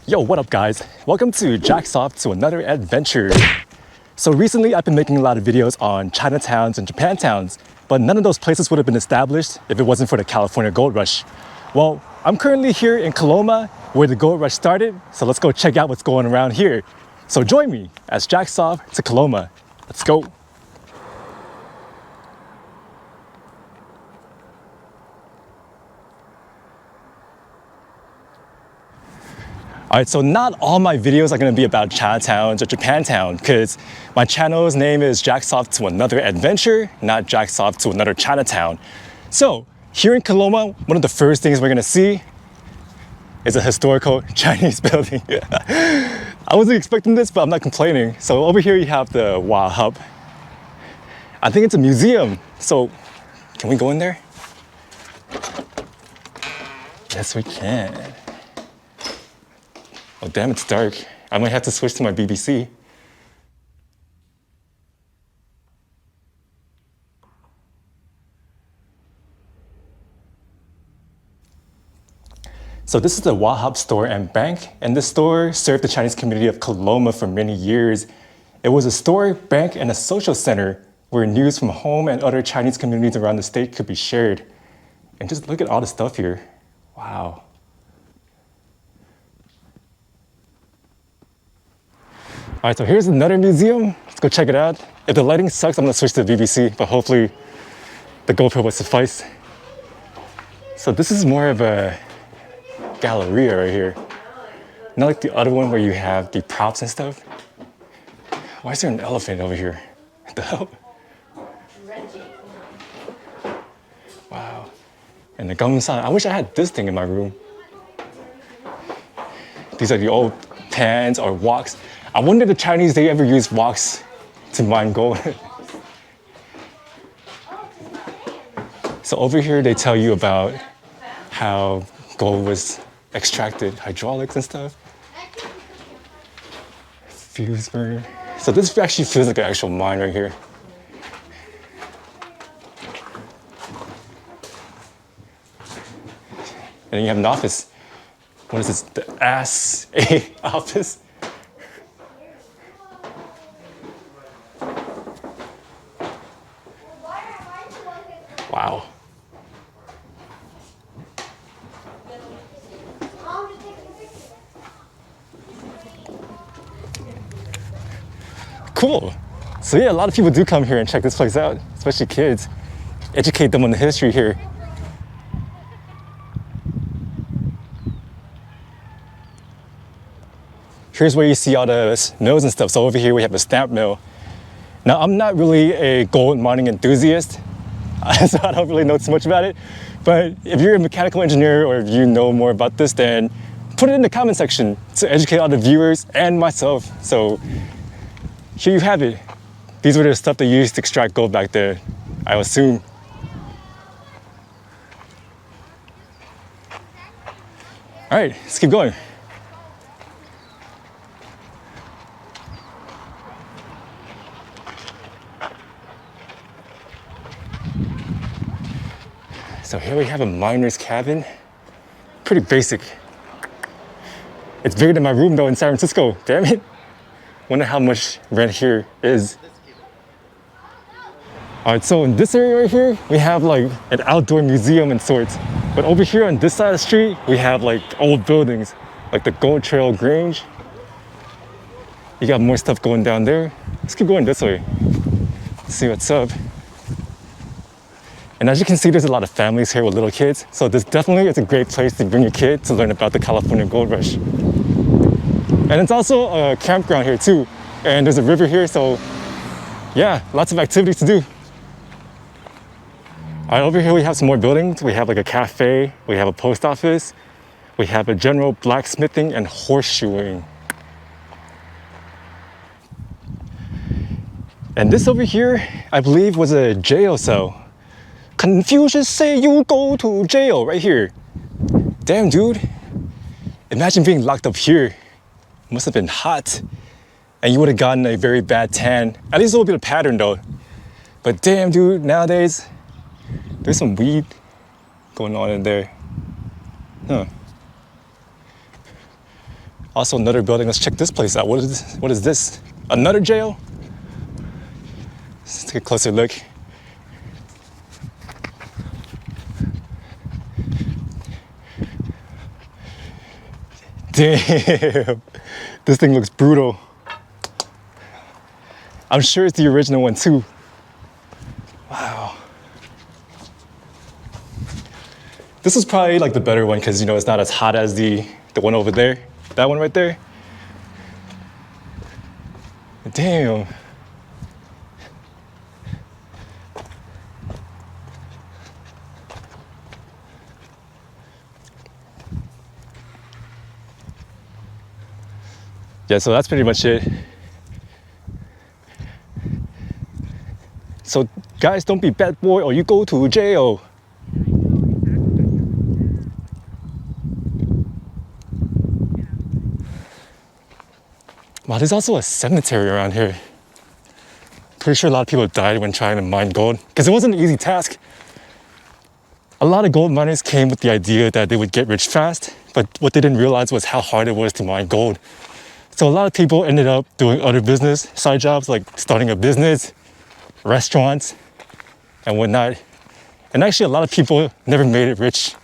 Yo, what up guys? Welcome to Jack's Off to another adventure. So recently I've been making a lot of videos on Chinatowns and Japantowns, but none of those places would have been established if it wasn't for the California gold rush. Well, I'm currently here in Coloma where the gold rush started, so let's go check out what's going around here. So join me as Jack's Off to Coloma. Let's go. All right, so not all my videos are gonna be about Chinatowns or Japantown because my channel's name is Jack's Off to Another Adventure, not Jack's Off to Another Chinatown. So here in Coloma, one of the first things we're gonna see is a historical Chinese building. I wasn't expecting this, but I'm not complaining. So over here you have the Wahab. I think it's a museum. So can we go in there? Yes, we can. Oh damn, it's dark. I might have to switch to my BBC. So this is the Wahab Store and Bank, and this store served the Chinese community of Coloma for many years. It was a store, bank, and a social center where news from home and other Chinese communities around the state could be shared. And just look at all the stuff here. Wow. All right, so here's another museum. Let's go check it out. If the lighting sucks, I'm gonna switch to the BBC, but hopefully the GoPro will suffice. So this is more of a galleria right here. Not like the other one where you have the props and stuff. Why is there an elephant over here? What the hell? Wow. And the gum sign. I wish I had this thing in my room. These are the old pans or woks. I wonder if the Chinese, they ever use woks to mine gold. So over here, they tell you about how gold was extracted, hydraulics and stuff. Fuse burner. So this actually feels like an actual mine right here. And then you have an office. What is this? The Ass A office? Wow. Cool. So yeah, a lot of people do come here and check this place out, especially kids. Educate them on the history here. Here's where you see all the mills and stuff. So over here we have a stamp mill. Now I'm not really a gold mining enthusiast, so I don't really know too much about it. But if you're a mechanical engineer or if you know more about this, then put it in the comment section to educate all the viewers and myself. So here you have it. These were the stuff they used to extract gold back there, I assume. All right, let's keep going. So here we have a miner's cabin. Pretty basic. It's bigger than my room though in San Francisco, damn it. Wonder how much rent here is. All right, so in this area right here, we have like an outdoor museum and sorts. But over here on this side of the street, we have like old buildings, like the Gold Trail Grange. You got more stuff going down there. Let's keep going this way. See what's up. And as you can see, there's a lot of families here with little kids. So this definitely is a great place to bring your kid to learn about the California gold rush. And it's also a campground here too. And there's a river here, so yeah, lots of activities to do. All right, over here we have some more buildings. We have like a cafe, we have a post office, we have a general blacksmithing and horseshoeing. And this over here, I believe, was a jail cell. Confucius say you go to jail right here. Damn, dude. Imagine being locked up here. It must have been hot. And you would have gotten a very bad tan. At least a little bit of pattern though. But damn, dude, nowadays, there's some weed going on in there. Huh. Also another building. Let's check this place out. What is this? Another jail? Let's take a closer look. Damn, this thing looks brutal. I'm sure it's the original one too. Wow. This is probably like the better one because, you know, it's not as hot as the one over there. That one right there. Damn. Yeah, so that's pretty much it. So guys, don't be bad boy or you go to jail. Wow, there's also a cemetery around here. Pretty sure a lot of people died when trying to mine gold because it wasn't an easy task. A lot of gold miners came with the idea that they would get rich fast, but what they didn't realize was how hard it was to mine gold. So a lot of people ended up doing other business, side jobs like starting a business, restaurants, and whatnot. And actually a lot of people never made it rich.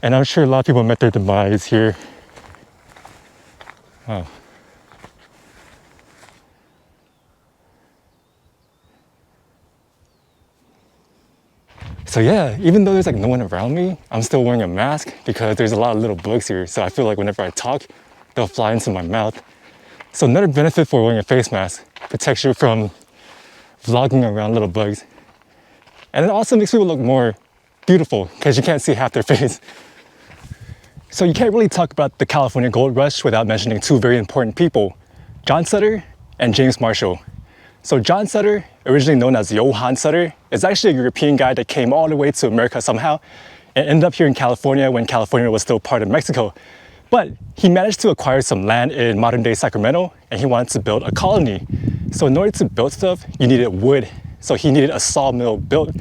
And I'm sure a lot of people met their demise here. Wow. So yeah, even though there's like no one around me, I'm still wearing a mask because there's a lot of little bugs here. So I feel like whenever I talk, they'll fly into my mouth. So another benefit for wearing a face mask, protects you from vlogging around little bugs. And it also makes people look more beautiful because you can't see half their face. So you can't really talk about the California gold rush without mentioning two very important people, John Sutter and James Marshall. So John Sutter, originally known as Johann Sutter, is actually a European guy that came all the way to America somehow and ended up here in California when California was still part of Mexico. But he managed to acquire some land in modern day Sacramento and he wanted to build a colony. So in order to build stuff, you needed wood. So he needed a sawmill built.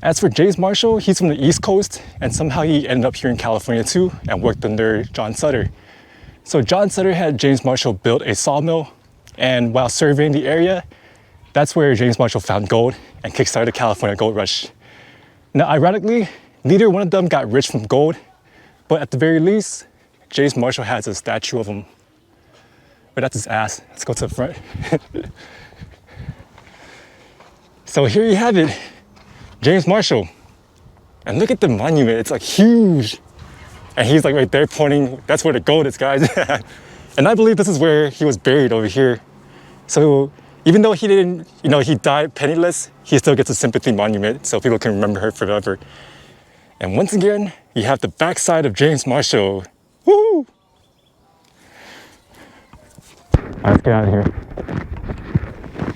As for James Marshall, he's from the East Coast and somehow he ended up here in California too and worked under John Sutter. So John Sutter had James Marshall build a sawmill, and while surveying the area, that's where James Marshall found gold and kickstarted the California gold rush. Now ironically, neither one of them got rich from gold, but at the very least, James Marshall has a statue of him. But that's his ass. Let's go to the front. So here you have it, James Marshall. And look at the monument, it's like huge. And he's like right there pointing, that's where the gold is, guys. And I believe this is where he was buried over here. So even though he didn't, you know, he died penniless, he still gets a sympathy monument so people can remember her forever. And once again, you have the backside of James Marshall. Woo! Let's get out of here.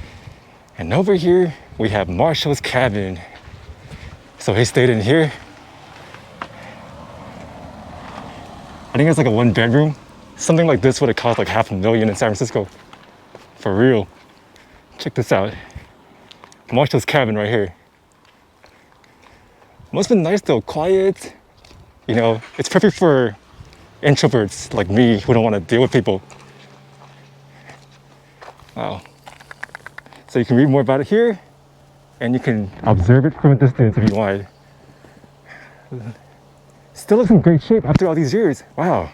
And over here, we have Marshall's cabin. So he stayed in here. I think it's like a 1-bedroom. Something like this would have cost like $500,000 in San Francisco. For real. Check this out. Marshall's cabin right here. Must have been nice though, quiet. You know, it's perfect for introverts like me who don't want to deal with people. Wow. So you can read more about it here and you can observe it from a distance if you want. Still looks in great shape after all these years. Wow.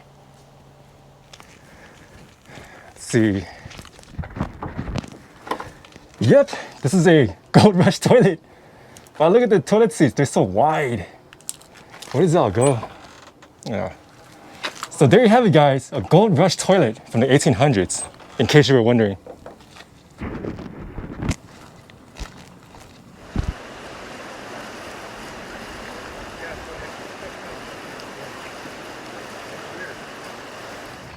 Let's see. Yep, this is a gold rush toilet. Wow, look at the toilet seats, they're so wide. Where does it all go? Yeah. So there you have it, guys, a gold rush toilet from the 1800s, in case you were wondering.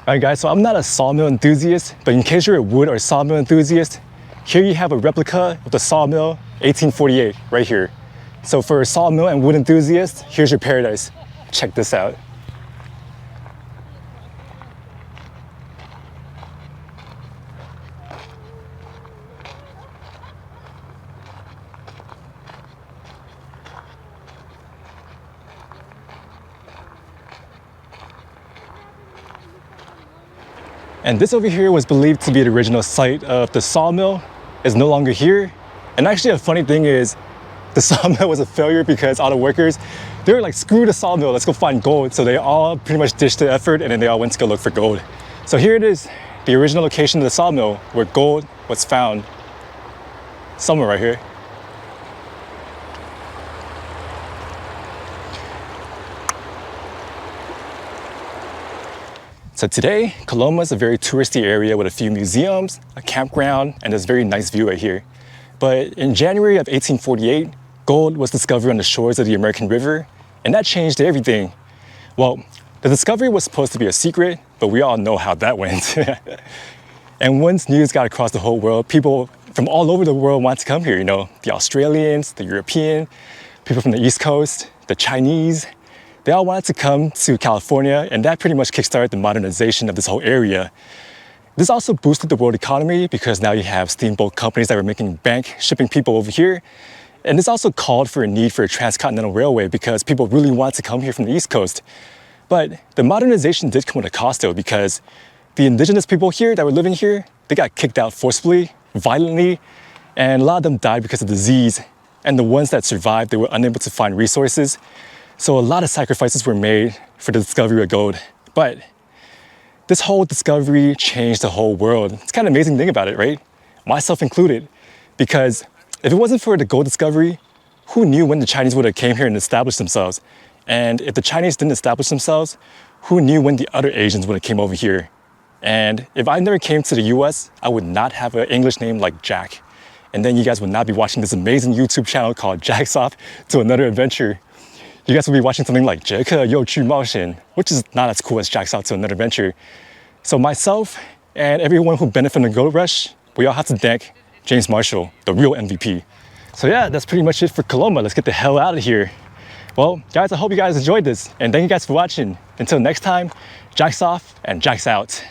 Alright guys, so I'm not a sawmill enthusiast, but in case you're a wood or sawmill enthusiast, here you have a replica of the Sawmill 1848 right here. So for a sawmill and wood enthusiast, here's your paradise. Check this out. And this over here was believed to be the original site of the sawmill. It's no longer here. And actually a funny thing is the sawmill was a failure because all the workers, they were like, screw the sawmill, let's go find gold. So they all pretty much ditched the effort and then they all went to go look for gold. So here it is, the original location of the sawmill where gold was found. Somewhere right here. So today, Coloma is a very touristy area with a few museums, a campground, and this very nice view right here. But in January of 1848, gold was discovered on the shores of the American River, and that changed everything. Well, the discovery was supposed to be a secret, but we all know how that went. And once news got across the whole world, people from all over the world wanted to come here, you know, the Australians, the European, people from the East Coast, the Chinese. They all wanted to come to California, and that pretty much kickstarted the modernization of this whole area. This also boosted the world economy because now you have steamboat companies that were making bank shipping people over here. And this also called for a need for a transcontinental railway because people really wanted to come here from the East Coast. But the modernization did come with a cost though, because the indigenous people here that were living here, they got kicked out forcibly, violently, and a lot of them died because of disease. And the ones that survived, they were unable to find resources. So a lot of sacrifices were made for the discovery of gold. But this whole discovery changed the whole world. It's kind of amazing thing about it, right? Myself included. Because if it wasn't for the gold discovery, who knew when the Chinese would have came here and established themselves? And if the Chinese didn't establish themselves, who knew when the other Asians would have came over here? And if I never came to the US, I would not have an English name like Jack. And then you guys would not be watching this amazing YouTube channel called Jack's Off to Another Adventure. You guys will be watching something like 杰克又去冒险, which is not as cool as Jack's Out to Another Adventure. So myself and everyone who benefited from the gold rush, we all have to thank James Marshall, the real MVP. So yeah, that's pretty much it for Coloma. Let's get the hell out of here. Well, guys, I hope you guys enjoyed this, and thank you guys for watching. Until next time, Jack's off and Jack's out.